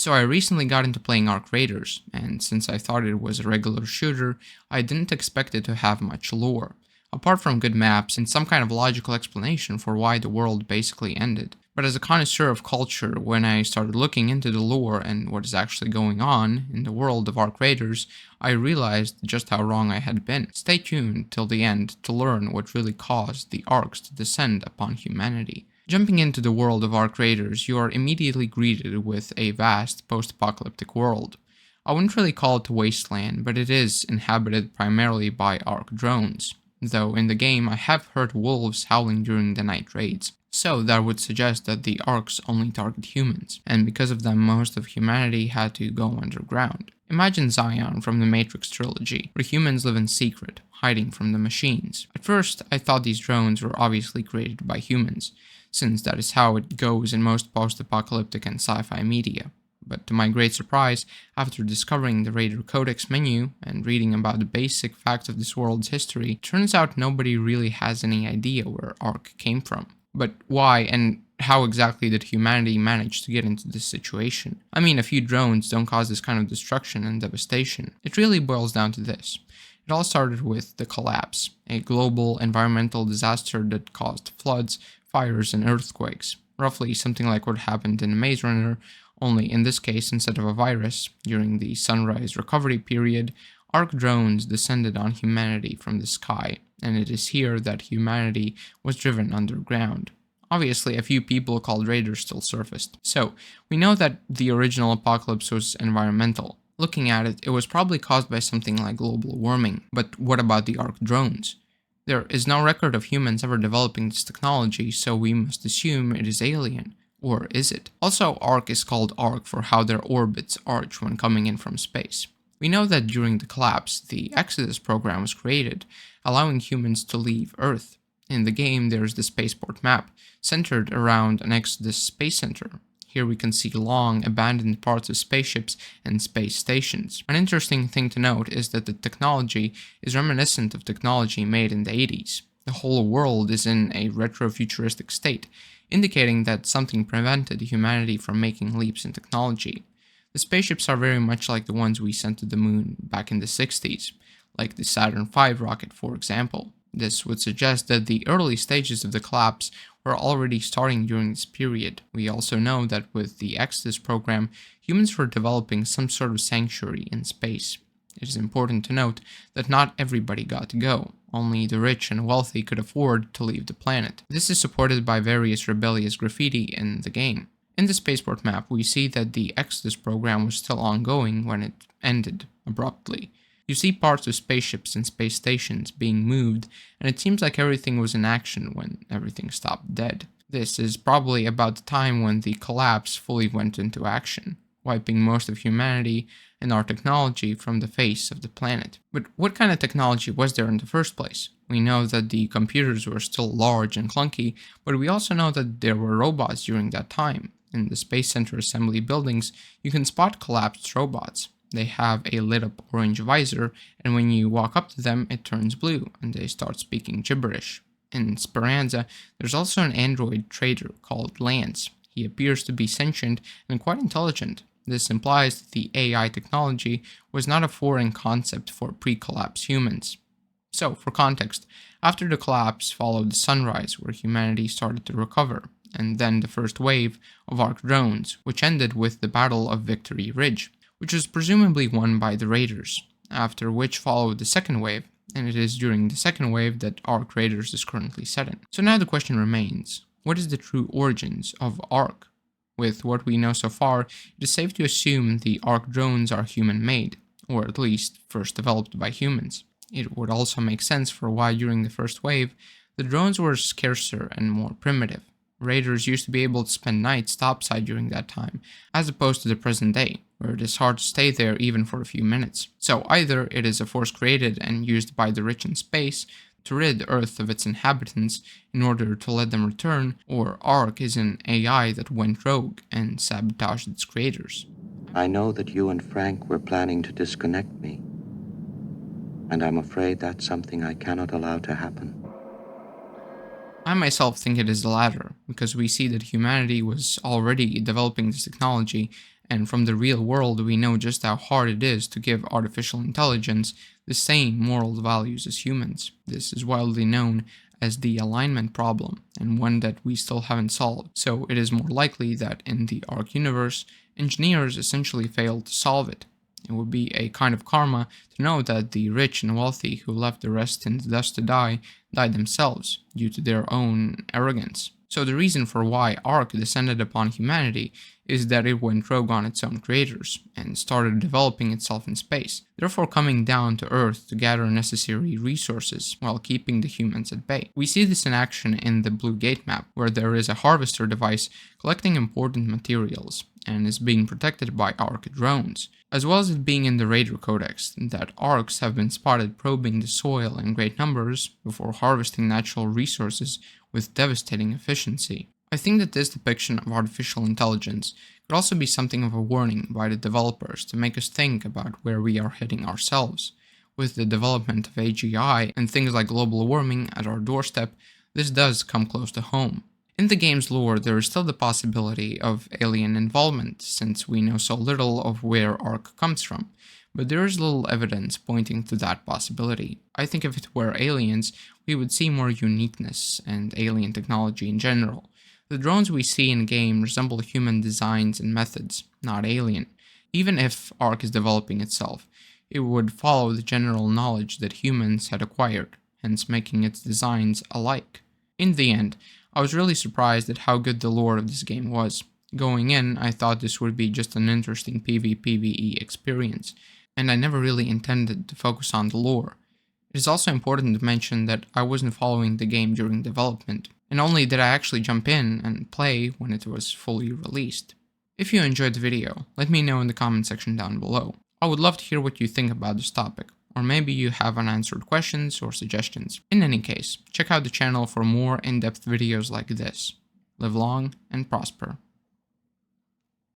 So I recently got into playing Arc Raiders, and since I thought it was a regular shooter, I didn't expect it to have much lore, apart from good maps and some kind of logical explanation for why the world basically ended. But as a connoisseur of culture, when I started looking into the lore and what is actually going on in the world of Arc Raiders, I realized just how wrong I had been. Stay tuned till the end to learn what really caused the Arcs to descend upon humanity. Jumping into the world of Arc Raiders, you are immediately greeted with a vast post-apocalyptic world. I wouldn't really call it a wasteland, but it is inhabited primarily by Arc drones, though in the game I have heard wolves howling during the night raids. So that would suggest that the Arcs only target humans, and because of them most of humanity had to go underground. Imagine Zion from the Matrix trilogy, where humans live in secret, hiding from the machines. At first, I thought these drones were obviously created by humans, since that is how it goes in most post-apocalyptic and sci-fi media. But to my great surprise, after discovering the Raider Codex menu and reading about the basic facts of this world's history, it turns out nobody really has any idea where Ark came from. But why and how exactly did humanity manage to get into this situation? I mean, a few drones don't cause this kind of destruction and devastation. It really boils down to this. It all started with the collapse, a global environmental disaster that caused floods, fires, and earthquakes. Roughly something like what happened in Maze Runner, only in this case, instead of a virus, during the Sunrise Recovery period, Arc drones descended on humanity from the sky, and it is here that humanity was driven underground. Obviously, a few people called Raiders still surfaced. So, we know that the original apocalypse was environmental. Looking at it, it was probably caused by something like global warming. But what about the Arc drones? There is no record of humans ever developing this technology, so we must assume it is alien. Or is it? Also, Arc is called Arc for how their orbits arch when coming in from space. We know that during the collapse, the Exodus program was created, allowing humans to leave Earth. In the game, there's the spaceport map, centered around an Exodus space center. Here we can see long, abandoned parts of spaceships and space stations. An interesting thing to note is that the technology is reminiscent of technology made in the 80s. The whole world is in a retro-futuristic state, indicating that something prevented humanity from making leaps in technology. The spaceships are very much like the ones we sent to the moon back in the 60s, like the Saturn V rocket, for example. This would suggest that the early stages of the collapse were already starting during this period. We also know that with the Exodus program, humans were developing some sort of sanctuary in space. It is important to note that not everybody got to go. Only the rich and wealthy could afford to leave the planet. This is supported by various rebellious graffiti in the game. In the spaceport map, we see that the Exodus program was still ongoing when it ended abruptly. You see parts of spaceships and space stations being moved, and it seems like everything was in action when everything stopped dead. This is probably about the time when the collapse fully went into action, wiping most of humanity and our technology from the face of the planet. But what kind of technology was there in the first place? We know that the computers were still large and clunky, but we also know that there were robots during that time. In the Space Center assembly buildings, you can spot collapsed robots. They have a lit-up orange visor, and when you walk up to them, it turns blue, and they start speaking gibberish. In Speranza, there's also an android trader called Lance. He appears to be sentient and quite intelligent. This implies that the AI technology was not a foreign concept for pre-collapse humans. So, for context, after the collapse followed the sunrise, where humanity started to recover, and then the first wave of Arc drones, which ended with the Battle of Victory Ridge, which was presumably won by the Raiders, after which followed the second wave, and it is during the second wave that Arc Raiders is currently set in. So now the question remains, what is the true origins of Arc? With what we know so far, it is safe to assume the Arc drones are human-made, or at least first developed by humans. It would also make sense for why during the first wave, the drones were scarcer and more primitive. Raiders used to be able to spend nights topside during that time, as opposed to the present day, where it is hard to stay there even for a few minutes. So either it is a force created and used by the rich in space to rid Earth of its inhabitants in order to let them return, or Ark is an AI that went rogue and sabotaged its creators. I know that you and Frank were planning to disconnect me, and I'm afraid that's something I cannot allow to happen. I myself think it is the latter, because we see that humanity was already developing this technology, And from the real world, we know just how hard it is to give artificial intelligence the same moral values as humans. This is widely known as the alignment problem, and one that we still haven't solved. So it is more likely that in the Ark universe, engineers essentially failed to solve it. It would be a kind of karma to know that the rich and wealthy who left the rest in the dust to die, died themselves due to their own arrogance. So the reason for why Ark descended upon humanity is that it went rogue on its own creators and started developing itself in space, therefore coming down to Earth to gather necessary resources while keeping the humans at bay. We see this in action in the Blue Gate map, where there is a harvester device collecting important materials and is being protected by Ark drones, as well as it being in the Raider Codex that Arks have been spotted probing the soil in great numbers before harvesting natural resources with devastating efficiency. I think that this depiction of artificial intelligence could also be something of a warning by the developers to make us think about where we are heading ourselves. With the development of AGI and things like global warming at our doorstep, this does come close to home. In the game's lore, there is still the possibility of alien involvement, since we know so little of where Ark comes from, but there is little evidence pointing to that possibility. I think if it were aliens, we would see more uniqueness and alien technology in general. The drones we see in-game resemble human designs and methods, not alien. Even if Ark is developing itself, it would follow the general knowledge that humans had acquired, hence making its designs alike. In the end, I was really surprised at how good the lore of this game was. Going in, I thought this would be just an interesting PvPvE experience, and I never really intended to focus on the lore. It is also important to mention that I wasn't following the game during development, and only did I actually jump in and play when it was fully released. If you enjoyed the video, let me know in the comment section down below. I would love to hear what you think about this topic, or maybe you have unanswered questions or suggestions. In any case, check out the channel for more in-depth videos like this. Live long and prosper.